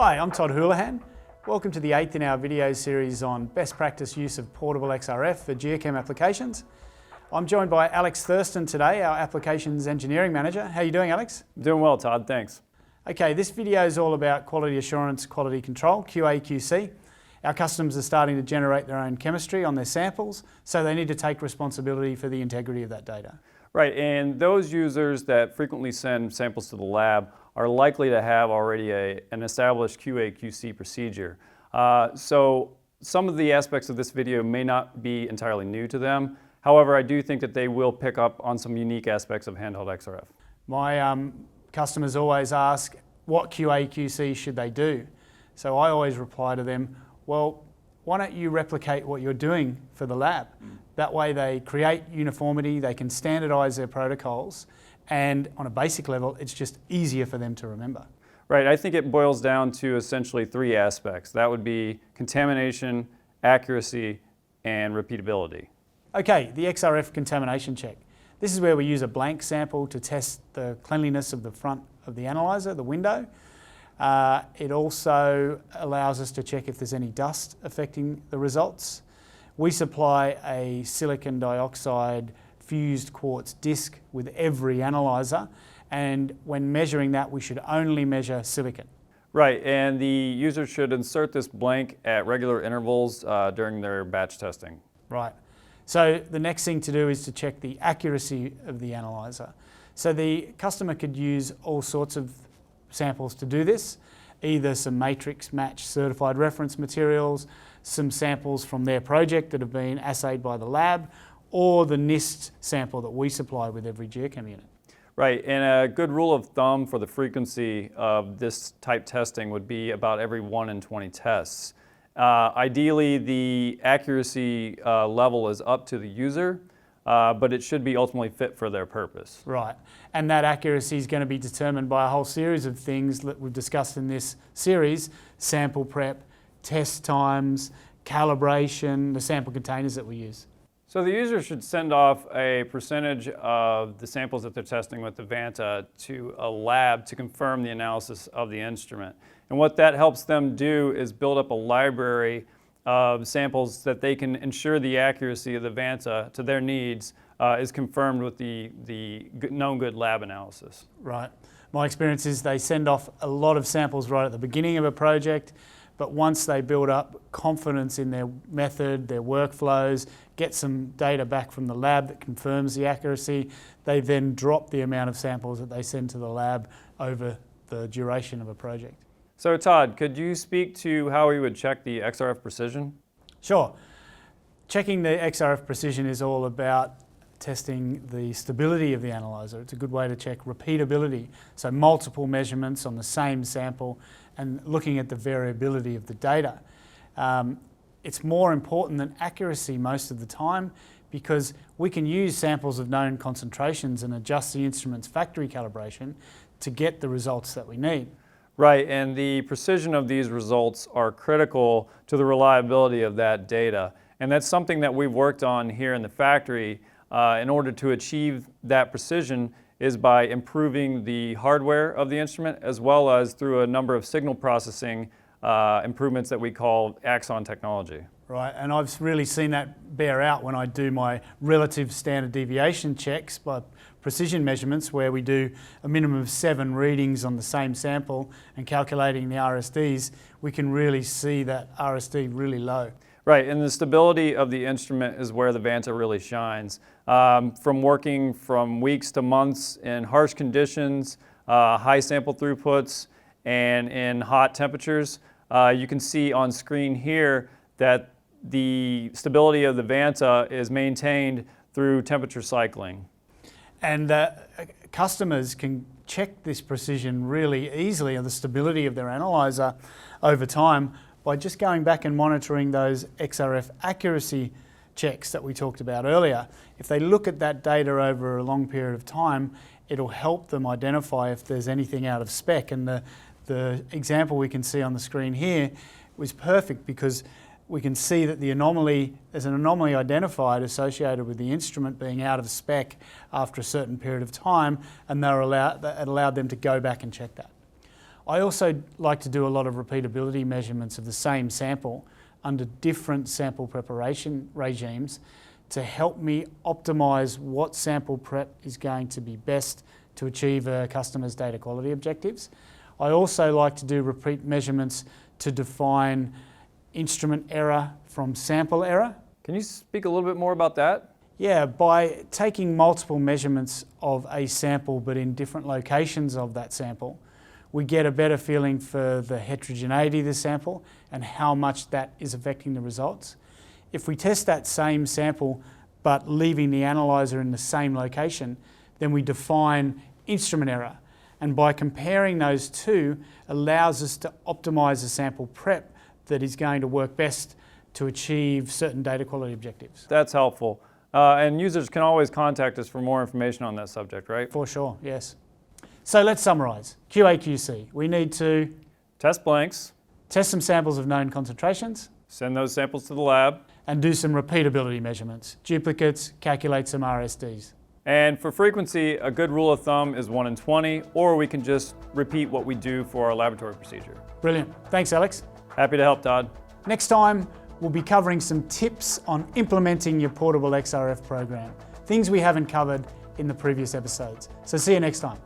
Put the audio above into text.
Hi, I'm Todd Houlihan. Welcome to the 8th in our video series on best practice use of portable XRF for geochem applications. I'm joined by Alex Thurston today, our Applications Engineering Manager. How are you doing, Alex? Doing well, Todd, thanks. Okay, this video is all about quality assurance, quality control, QA/QC. Our customers are starting to generate their own chemistry on their samples, so they need to take responsibility for the integrity of that data. Right, and those users that frequently send samples to the lab are likely to have already an established QA/QC procedure. So some of the aspects of this video may not be entirely new to them. However, I do think that they will pick up on some unique aspects of handheld XRF. My customers always ask, what QA/QC should they do? So I always reply to them, well, why don't you replicate what you're doing for the lab? That way they create uniformity, they can standardize their protocols, and on a basic level, it's just easier for them to remember. Right, I think it boils down to essentially three aspects. That would be contamination, accuracy, and repeatability. Okay, the XRF contamination check. This is where we use a blank sample to test the cleanliness of the front of the analyzer, the window. It also allows us to check if there's any dust affecting the results. We supply a silicon dioxide fused quartz disc with every analyzer, and when measuring that, we should only measure silicon. Right, and the user should insert this blank at regular intervals during their batch testing. Right. So the next thing to do is to check the accuracy of the analyzer. So the customer could use all sorts of samples to do this, either some matrix match certified reference materials, some samples from their project that have been assayed by the lab, or the NIST sample that we supply with every geochem unit. Right, and a good rule of thumb for the frequency of this type testing would be about every 1 in 20 tests. Ideally, the accuracy level is up to the user, but it should be ultimately fit for their purpose. Right, and that accuracy is going to be determined by a whole series of things that we've discussed in this series: sample prep, test times, calibration, the sample containers that we use. So the user should send off a percentage of the samples that they're testing with the VANTA to a lab to confirm the analysis of the instrument. And what that helps them do is build up a library of samples that they can ensure the accuracy of the VANTA to their needs is confirmed with the known good lab analysis. Right. My experience is they send off a lot of samples right at the beginning of a project, but once they build up confidence in their method, their workflows, get some data back from the lab that confirms the accuracy, they then drop the amount of samples that they send to the lab over the duration of a project. So Todd, could you speak to how we would check the XRF precision? Sure. Checking the XRF precision is all about testing the stability of the analyzer. It's a good way to check repeatability, so multiple measurements on the same sample and looking at the variability of the data. It's more important than accuracy most of the time because we can use samples of known concentrations and adjust the instrument's factory calibration to get the results that we need. Right, and the precision of these results are critical to the reliability of that data. And that's something that we've worked on here in the factory in order to achieve that precision is by improving the hardware of the instrument as well as through a number of signal processing improvements that we call Axon technology. Right, and I've really seen that bear out when I do my relative standard deviation checks by precision measurements where we do a minimum of 7 readings on the same sample and calculating the RSDs, we can really see that RSD really low. Right, and the stability of the instrument is where the VANTA really shines. From working from weeks to months in harsh conditions, high sample throughputs, and in hot temperatures, you can see on screen here that the stability of the VANTA is maintained through temperature cycling. And customers can check this precision really easily of the stability of their analyzer over time by just going back and monitoring those XRF accuracy checks that we talked about earlier. If they look at that data over a long period of time, it'll help them identify if there's anything out of spec. And the example we can see on the screen here was perfect because we can see that there's an anomaly identified associated with the instrument being out of spec after a certain period of time, and it allowed them to go back and check that. I also like to do a lot of repeatability measurements of the same sample under different sample preparation regimes to help me optimise what sample prep is going to be best to achieve a customer's data quality objectives. I also like to do repeat measurements to define instrument error from sample error. Can you speak a little bit more about that? Yeah, by taking multiple measurements of a sample but in different locations of that sample, we get a better feeling for the heterogeneity of the sample and how much that is affecting the results. If we test that same sample but leaving the analyzer in the same location, then we define instrument error. And by comparing those two, allows us to optimise the sample prep that is going to work best to achieve certain data quality objectives. That's helpful. And users can always contact us for more information on that subject, right? For sure, yes. So let's summarise. QA/QC. We need to Test blanks, test some samples of known concentrations, send those samples to the lab, and do some repeatability measurements. Duplicates, calculate some RSDs. and for frequency, a good rule of thumb is 1 in 20, or we can just repeat what we do for our laboratory procedure. Brilliant. Thanks, Alex. Happy to help, Todd. Next time, we'll be covering some tips on implementing your portable XRF program, things we haven't covered in the previous episodes. So see you next time.